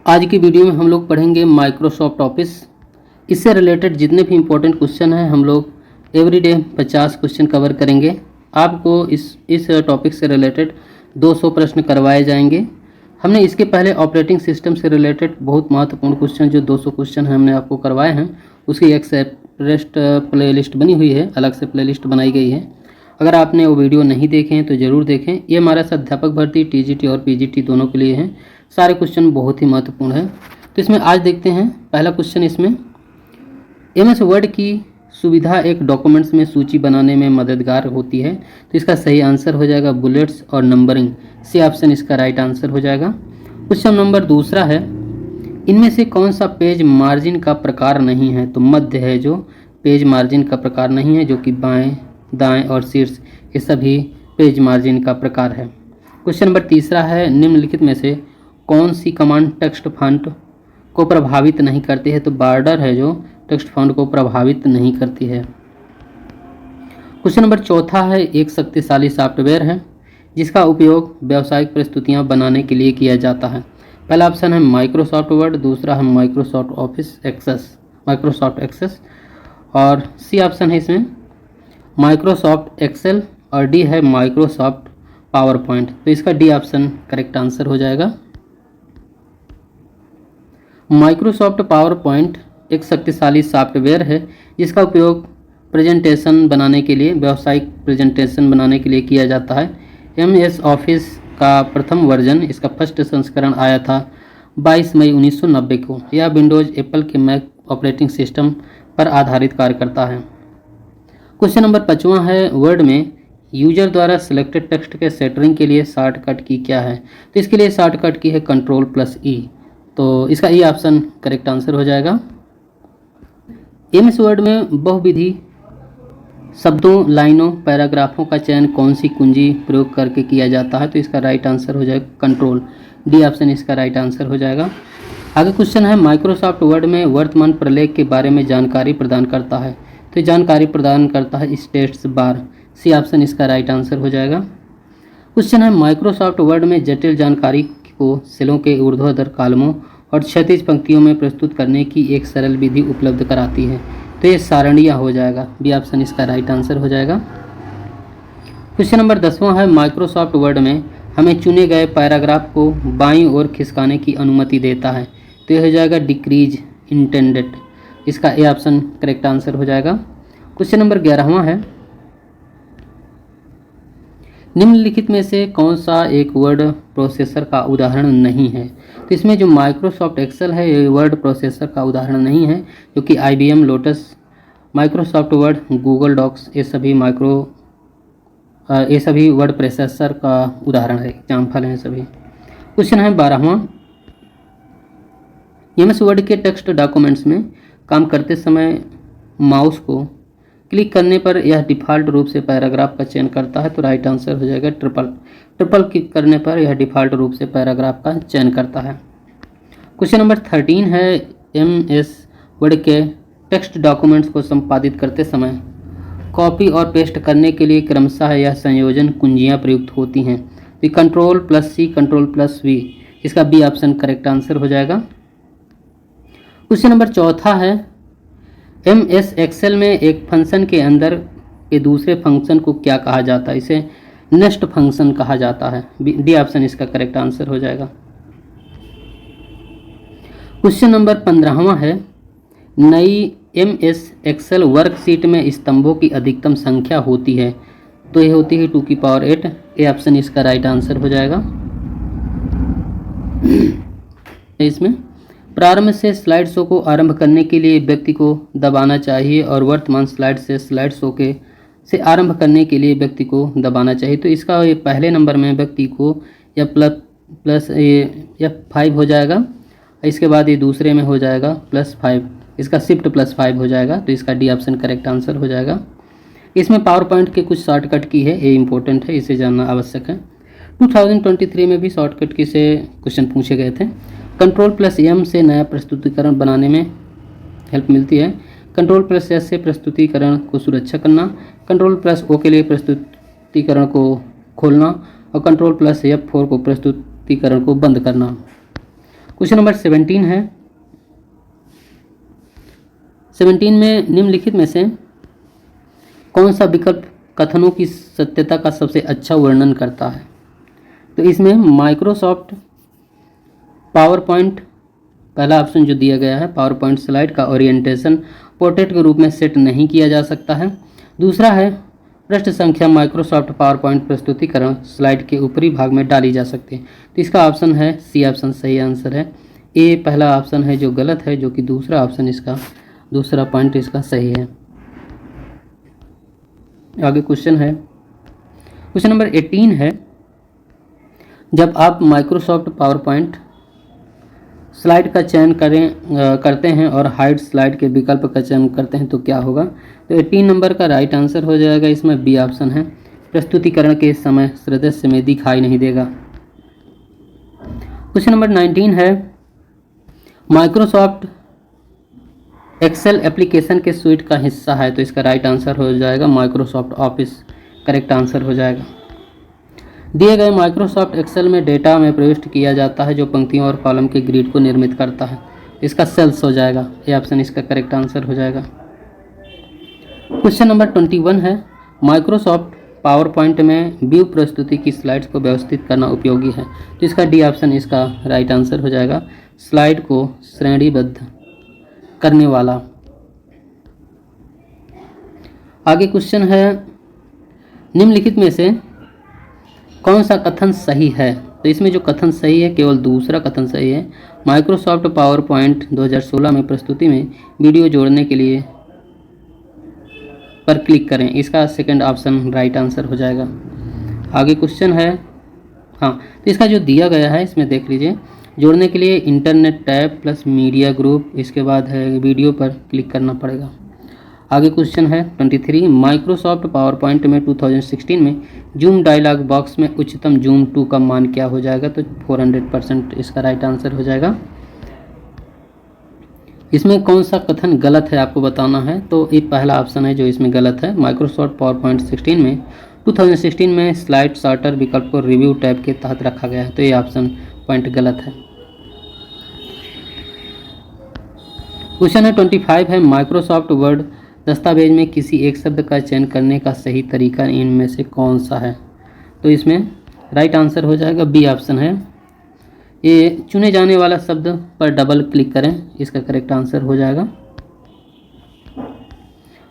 आज की वीडियो में हम लोग पढ़ेंगे माइक्रोसॉफ्ट ऑफिस। इससे रिलेटेड जितने भी इम्पोर्टेंट क्वेश्चन हैं हम लोग एवरीडे 50 क्वेश्चन कवर करेंगे। आपको इस टॉपिक से रिलेटेड 200 प्रश्न करवाए जाएंगे। हमने इसके पहले ऑपरेटिंग सिस्टम से रिलेटेड बहुत महत्वपूर्ण क्वेश्चन जो 200 क्वेश्चन हमने आपको करवाए हैं, उसकी एक सेपरेट प्लेलिस्ट बनी हुई है, अलग से प्लेलिस्ट बनाई गई है। अगर आपने वो वीडियो नहीं देखे हैं तो ज़रूर देखें। ये हमारा अध्यापक भर्ती टीजीटी और पीजीटी दोनों के लिए हैं। सारे क्वेश्चन बहुत ही महत्वपूर्ण है। तो इसमें आज देखते हैं पहला क्वेश्चन। इसमें एमएस वर्ड की सुविधा एक डॉक्यूमेंट्स में सूची बनाने में मददगार होती है। तो इसका सही आंसर हो जाएगा बुलेट्स और नंबरिंग। सी ऑप्शन इसका राइट आंसर हो जाएगा। क्वेश्चन नंबर दूसरा है, इनमें से कौन सा पेज मार्जिन का प्रकार नहीं है? तो मध्य है जो पेज मार्जिन का प्रकार नहीं है, जो कि बाएं, दाएं और शीर्ष ये सभी पेज मार्जिन का प्रकार है। क्वेश्चन नंबर तीसरा है, निम्नलिखित में से कौन सी कमांड टेक्स्ट फॉन्ट को प्रभावित नहीं करती है? तो बॉर्डर है जो टेक्स्ट फॉन्ट को प्रभावित नहीं करती है। क्वेश्चन नंबर चौथा है, एक शक्तिशाली सॉफ्टवेयर है जिसका उपयोग व्यावसायिक प्रस्तुतियां बनाने के लिए किया जाता है। पहला ऑप्शन है माइक्रोसॉफ्ट वर्ड, दूसरा है माइक्रोसॉफ्ट एक्सेस और सी ऑप्शन है इसमें माइक्रोसॉफ्ट एक्सेल और डी है माइक्रोसॉफ्ट पावर पॉइंट। तो इसका डी ऑप्शन करेक्ट आंसर हो जाएगा। माइक्रोसॉफ्ट पावर पॉइंट एक शक्तिशाली सॉफ्टवेयर है जिसका उपयोग प्रेजेंटेशन बनाने के लिए, व्यावसायिक प्रेजेंटेशन बनाने के लिए किया जाता है। एमएस ऑफिस का प्रथम वर्जन, इसका फर्स्ट संस्करण आया था 22 मई 1990 को। यह विंडोज, एप्पल के मैक ऑपरेटिंग सिस्टम पर आधारित कार्य करता है। क्वेश्चन नंबर 5वां है, वर्ड में यूजर द्वारा सिलेक्टेड टेक्स्ट के सेंटरिंग के लिए शॉर्टकट की क्या है? तो इसके लिए शॉर्टकट की है Ctrl+E। तो इसका ई ऑप्शन करेक्ट आंसर हो जाएगा। एमएस वर्ड में बहुविधि शब्दों, लाइनों, पैराग्राफों का चयन कौन सी कुंजी प्रयोग करके किया जाता है? तो इसका राइट आंसर हो जाएगा कंट्रोल। डी ऑप्शन इसका राइट आंसर हो जाएगा। आगे क्वेश्चन है, माइक्रोसॉफ्ट वर्ड में वर्तमान प्रलेख के बारे में जानकारी प्रदान करता है। तो जानकारी प्रदान करता है स्टेटस बार। सी ऑप्शन इसका राइट आंसर हो जाएगा। क्वेश्चन है, माइक्रोसॉफ्ट वर्ड में जटिल जानकारी को सेलों के ऊर्ध्वाधर कॉलमों और क्षैतिज पंक्तियों में प्रस्तुत करने की एक सरल विधि उपलब्ध कराती है। तो ये सारणियाँ हो जाएगा। बी ऑप्शन इसका राइट आंसर हो जाएगा। क्वेश्चन नंबर 10वां है, माइक्रोसॉफ्ट वर्ड में हमें चुने गए पैराग्राफ को बाईं ओर खिसकाने की अनुमति देता है। तो यह हो जाएगा डिक्रीज इंटेंडेड। इसका ए ऑप्शन करेक्ट आंसर हो जाएगा। क्वेश्चन नंबर 11वां है, निम्नलिखित में से कौन सा एक वर्ड प्रोसेसर का उदाहरण नहीं है? तो इसमें जो माइक्रोसॉफ्ट एक्सेल है ये वर्ड प्रोसेसर का उदाहरण नहीं है, जो कि IBM, Lotus, Microsoft Word, Google Docs ये सभी वर्ड प्रोसेसर का उदाहरण है, एग्जाम्पल हैं सभी। क्वेश्चन है 12वां, एमएस वर्ड के टेक्स्ट डॉक्यूमेंट्स में काम करते समय माउस को क्लिक करने पर यह डिफ़ॉल्ट रूप से पैराग्राफ का चयन करता है। तो राइट आंसर हो जाएगा ट्रिपल क्लिक करने पर यह डिफ़ॉल्ट रूप से पैराग्राफ का चयन करता है। क्वेश्चन नंबर 13 है, एमएस वर्ड के टेक्स्ट डॉक्यूमेंट्स को संपादित करते समय कॉपी और पेस्ट करने के लिए क्रमशः यह संयोजन कुंजियाँ प्रयुक्त होती हैं। तो Ctrl+C, Ctrl+V, इसका बी ऑप्शन करेक्ट आंसर हो जाएगा। क्वेश्चन नंबर 4 है, एमएस एक्सेल में एक फंक्शन के अंदर के दूसरे फंक्शन को क्या कहा जाता है? इसे नेक्स्ट फंक्शन कहा जाता है। डी ऑप्शन इसका करेक्ट आंसर हो जाएगा। क्वेश्चन नंबर 15वां है, नई एमएस एक्सेल वर्कशीट में स्तंभों की अधिकतम संख्या होती है। तो यह होती है 2⁸। ए ऑप्शन इसका राइट आंसर हो जाएगा। इसमें प्रारंभ से स्लाइड शो को आरंभ करने के लिए व्यक्ति को दबाना चाहिए और वर्तमान स्लाइड से स्लाइड शो से आरंभ करने के लिए व्यक्ति को दबाना चाहिए। तो इसका ये पहले नंबर में व्यक्ति को या प्लस ये 5 हो जाएगा। इसके बाद ये दूसरे में हो जाएगा +5, इसका शिफ्ट +5 हो जाएगा। तो इसका डी ऑप्शन करेक्ट आंसर हो जाएगा। इसमें पावर पॉइंट के कुछ शॉर्टकट की है, ये इंपॉर्टेंट है, इसे जानना आवश्यक है। 2023 में भी शॉर्टकट की से क्वेश्चन पूछे गए थे। Ctrl+M से नया प्रस्तुतिकरण बनाने में हेल्प मिलती है। Ctrl+S से प्रस्तुतिकरण को सुरक्षा करना, Ctrl+O के लिए प्रस्तुतिकरण को खोलना और Ctrl+F4 को प्रस्तुतिकरण को बंद करना। क्वेश्चन नंबर 17 है। 17 में निम्नलिखित में से कौन सा विकल्प कथनों की सत्यता का सबसे अच्छा वर्णन करता है? तो इसमें माइक्रोसॉफ्ट पावर पॉइंट, पहला ऑप्शन जो दिया गया है, पावर पॉइंट स्लाइड का ओरिएंटेशन पोर्ट्रेट के रूप में सेट नहीं किया जा सकता है। दूसरा है पृष्ठ संख्या माइक्रोसॉफ्ट पावर पॉइंट प्रस्तुतिकरण स्लाइड के ऊपरी भाग में डाली जा सकती है। तो इसका ऑप्शन है सी ऑप्शन सही आंसर है। ए पहला ऑप्शन है जो गलत है, जो कि दूसरा ऑप्शन इसका दूसरा पॉइंट इसका सही है। आगे क्वेश्चन है, क्वेश्चन नंबर 18 है। जब आप माइक्रोसॉफ्ट पावर पॉइंट स्लाइड का चयन करते हैं और हाइड स्लाइड के विकल्प का चयन करते हैं तो क्या होगा? तो 18 नंबर का राइट आंसर हो जाएगा इसमें बी ऑप्शन है, प्रस्तुतिकरण के समय सदस्य में दिखाई नहीं देगा। क्वेश्चन नंबर 19 है। माइक्रोसॉफ्ट एक्सेल एप्लीकेशन के स्वीट का हिस्सा है, तो इसका राइट आंसर हो जाएगा माइक्रोसॉफ्ट ऑफिस, करेक्ट आंसर हो जाएगा। दिए गए माइक्रोसॉफ्ट एक्सेल में डेटा में प्रविष्ट किया जाता है जो पंक्तियों और कॉलम के ग्रिड को निर्मित करता है, इसका सेल्स हो जाएगा, ये ऑप्शन इसका करेक्ट आंसर हो जाएगा। क्वेश्चन नंबर 21 है। माइक्रोसॉफ्ट पावर पॉइंट में व्यू प्रस्तुति की स्लाइड्स को व्यवस्थित करना उपयोगी है, तो इसका डी ऑप्शन इसका राइट आंसर हो जाएगा, स्लाइड को श्रेणीबद्ध करने वाला। आगे क्वेश्चन है, निम्नलिखित में से कौन सा कथन सही है? तो इसमें जो कथन सही है केवल दूसरा कथन सही है। माइक्रोसॉफ्ट पावर पॉइंट 2016 में प्रस्तुति में वीडियो जोड़ने के लिए पर क्लिक करें, इसका सेकंड ऑप्शन राइट आंसर हो जाएगा। आगे क्वेश्चन है, हाँ, तो इसका जो दिया गया है इसमें देख लीजिए, जोड़ने के लिए internet tab plus media group, इसके बाद है वीडियो पर क्लिक करना पड़ेगा। आगे क्वेश्चन है 23। माइक्रोसॉफ्ट पावर पॉइंट में 2016 में जूम डायलॉग बॉक्स में उच्चतम जूम 2 का मान क्या हो जाएगा? तो 400% इसका राइट आंसर हो जाएगा। इसमें कौन सा कथन गलत है आपको बताना है, तो ये पहला ऑप्शन है जो इसमें गलत है। माइक्रोसॉफ्ट पावर पॉइंट 2016 में स्लाइड सॉर्टर विकल्प को रिव्यू टैब के तहत रखा गया है, तो ये ऑप्शन पॉइंट गलत है। क्वेश्चन है 25 है। माइक्रोसॉफ्ट वर्ड दस्तावेज में किसी एक शब्द का चयन करने का सही तरीका इनमें से कौन सा है? तो इसमें राइट आंसर हो जाएगा बी ऑप्शन है, ये चुने जाने वाला शब्द पर डबल क्लिक करें, इसका करेक्ट आंसर हो जाएगा।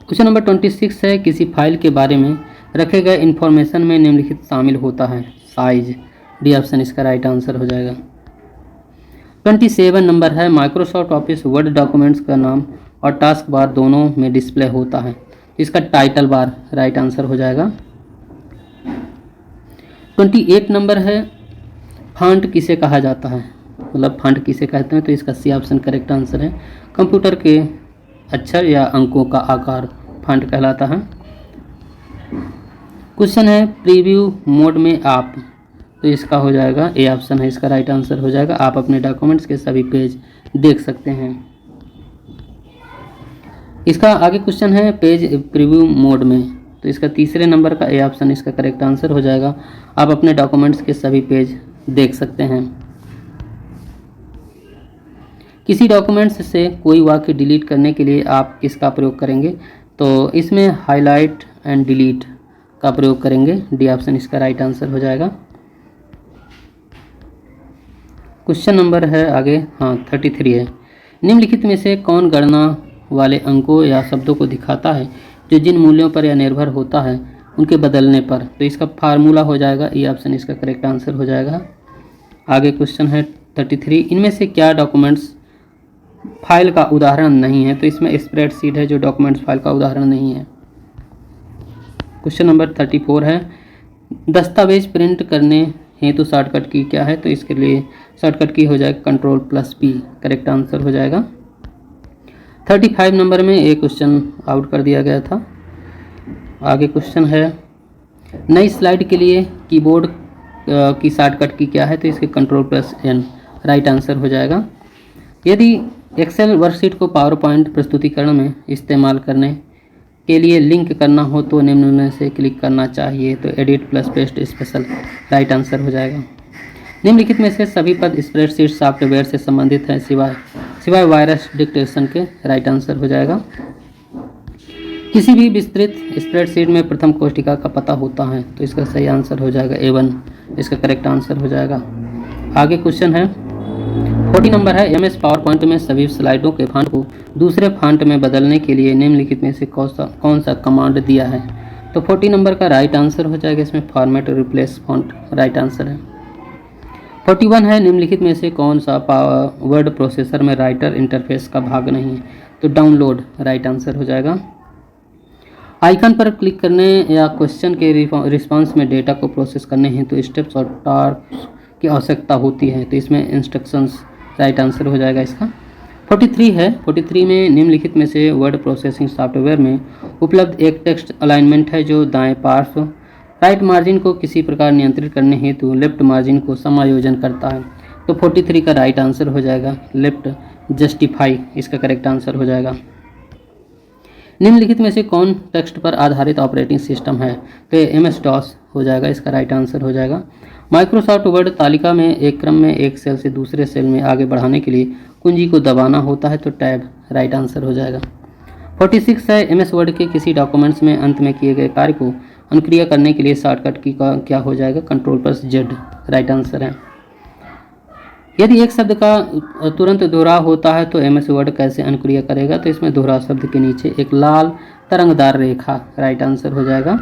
क्वेश्चन नंबर 26 है। किसी फाइल के बारे में रखे गए इन्फॉर्मेशन में निम्नलिखित शामिल होता है, साइज, डी ऑप्शन इसका राइट आंसर हो जाएगा। 27 नंबर है। माइक्रोसॉफ्ट ऑफिस वर्ड डॉक्यूमेंट्स का नाम और टास्क बार दोनों में डिस्प्ले होता है, इसका टाइटल बार राइट आंसर हो जाएगा। 28 नंबर है। फॉन्ट किसे कहा जाता है, मतलब फॉन्ट किसे कहते हैं? तो इसका सी ऑप्शन करेक्ट आंसर है, कंप्यूटर के अक्षर या अंकों का आकार फॉन्ट कहलाता है। क्वेश्चन है प्रीव्यू मोड में आप, तो इसका हो जाएगा ए ऑप्शन है, इसका राइट आंसर हो जाएगा। आप अपने डॉक्यूमेंट्स के सभी पेज देख सकते हैं। इसका आगे क्वेश्चन है पेज प्रीव्यू मोड में, तो इसका तीसरे नंबर का ए ऑप्शन इसका करेक्ट आंसर हो जाएगा। आप अपने डॉक्यूमेंट्स के सभी पेज देख सकते हैं। किसी डॉक्यूमेंट्स से कोई वाक्य डिलीट करने के लिए आप किसका प्रयोग करेंगे? तो इसमें हाईलाइट एंड डिलीट का प्रयोग करेंगे, डी ऑप्शन इसका राइट आंसर हो जाएगा। क्वेश्चन नंबर है आगे, हाँ 33 है। निम्नलिखित में से कौन गणना वाले अंकों या शब्दों को दिखाता है जो जिन मूल्यों पर यह निर्भर होता है उनके बदलने पर? तो इसका फार्मूला हो जाएगा, ये ऑप्शन इसका करेक्ट आंसर हो जाएगा। आगे क्वेश्चन है 33। इनमें से क्या डॉक्यूमेंट्स फाइल का उदाहरण नहीं है? तो इसमें स्प्रेडशीट है जो डॉक्यूमेंट्स फाइल का उदाहरण नहीं है। क्वेश्चन नंबर 34 है। दस्तावेज प्रिंट करने हेतु शॉर्टकट की क्या है? तो इसके लिए शॉर्टकट की हो जाएगा Ctrl+P, करेक्ट आंसर हो जाएगा। 35 नंबर में एक क्वेश्चन आउट कर दिया गया था। आगे क्वेश्चन है नई स्लाइड के लिए कीबोर्ड की शॉर्टकट की क्या है? तो इसके Ctrl+N राइट आंसर हो जाएगा। यदि एक्सेल वर्कशीट को पावर पॉइंट प्रस्तुतिकरण में इस्तेमाल करने के लिए लिंक करना हो तो निम्न में से क्लिक करना चाहिए, तो edit plus paste special right answer हो जाएगा। निम्नलिखित में से सभी पद स्प्रेडशीट सॉफ्टवेयर से संबंधित हैं सिवाय वायरस डिटेक्शन के। राइट आंसर हो जाएगा। किसी भी विस्तृत स्प्रेडशीट में प्रथम कोष्ठिका का पता होता है, तो इसका सही आंसर हो जाएगा A1, इसका करेक्ट आंसर हो जाएगा। आगे क्वेश्चन है 40 नंबर है, MS पावर पॉइंट में सभी स्लाइडों के फॉन्ट को दूसरे फॉन्ट में बदलने के लिए निम्नलिखित में से कौन सा कमांड दिया है। तो 40 नंबर का राइट आंसर हो जाएगा इसमें format replace font right answer है। 41 है, निम्नलिखित में से कौन सा वर्ड प्रोसेसर में राइटर इंटरफेस का भाग नहीं है। तो डाउनलोड राइट आंसर हो जाएगा। आइकन पर क्लिक करने या क्वेश्चन के रिस्पांस में डेटा को प्रोसेस करने हैं तो स्टेप्स और टास्क की आवश्यकता होती है, तो इसमें इंस्ट्रक्शंस राइट आंसर हो जाएगा इसका। 43 है, 43 में निम्नलिखित में से वर्ड प्रोसेसिंग सॉफ्टवेयर में उपलब्ध एक टेक्स्ट अलाइनमेंट है जो दाएं पार्श्व राइट मार्जिन को किसी प्रकार नियंत्रित करने हेतु लेफ्ट मार्जिन को समायोजन करता है। तो 43 का राइट आंसर हो जाएगा लेफ्ट जस्टिफाई, इसका करेक्ट आंसर हो जाएगा। निम्नलिखित में से कौन टेक्स्ट पर आधारित ऑपरेटिंग सिस्टम है। तो MS DOS हो जाएगा, इसका राइट आंसर हो जाएगा। माइक्रोसॉफ्ट वर्ड तालिका में एक क्रम में एक सेल से दूसरे सेल में आगे बढ़ाने के लिए कुंजी को दबाना होता है, तो टैब राइट आंसर हो जाएगा। 46 है, MS वर्ड के किसी डॉक्यूमेंट्स में अंत में किए गए कार्य को अनुक्रिया करने के लिए शॉर्टकट की का क्या हो जाएगा, Ctrl+Z राइट आंसर है। यदि एक शब्द का तुरंत दोहराव होता है तो MS वर्ड कैसे अनुक्रिया करेगा। तो इसमें दोहराव शब्द के नीचे एक लाल तरंगदार रेखा राइट आंसर हो जाएगा।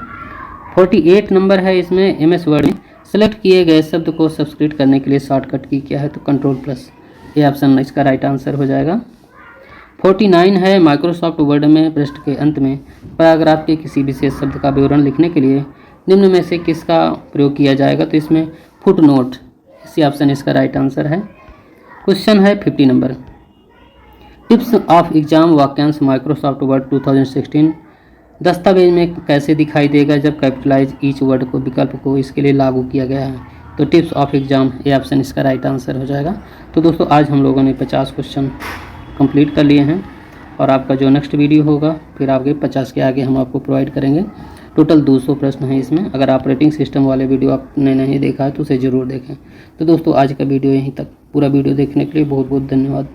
48 नंबर है, इसमें MS वर्ड में सेलेक्ट किए गए शब्द को सब्सक्राइब करने के लिए शॉर्टकट की क्या है, तो Ctrl+A ऑप्शन इसका राइट आंसर हो जाएगा। 49 है, माइक्रोसॉफ्ट वर्ड में पृष्ठ के अंत में पैराग्राफ के किसी विशेष शब्द का विवरण लिखने के लिए निम्न में से किसका प्रयोग किया जाएगा। तो इसमें फुटनोट, इसी ऑप्शन इसका राइट आंसर है। क्वेश्चन है 50 नंबर, टिप्स ऑफ एग्जाम वाक्यांश माइक्रोसॉफ्ट वर्ड 2016 दस्तावेज में कैसे दिखाई देगा जब कैपिटलाइज ईच वर्ड को विकल्प को इसके लिए लागू किया गया है। तो टिप्स ऑफ एग्जाम ये ऑप्शन इसका राइट आंसर हो जाएगा। तो दोस्तों आज हम लोगों ने 50 क्वेश्चन कंप्लीट कर लिए हैं और आपका जो नेक्स्ट वीडियो होगा फिर आपके 50 के आगे हम आपको प्रोवाइड करेंगे। टोटल 200 प्रश्न हैं इसमें। अगर ऑपरेटिंग सिस्टम वाले वीडियो आपने नहीं देखा है तो उसे ज़रूर देखें। तो दोस्तों आज का वीडियो यहीं तक। पूरा वीडियो देखने के लिए बहुत बहुत धन्यवाद।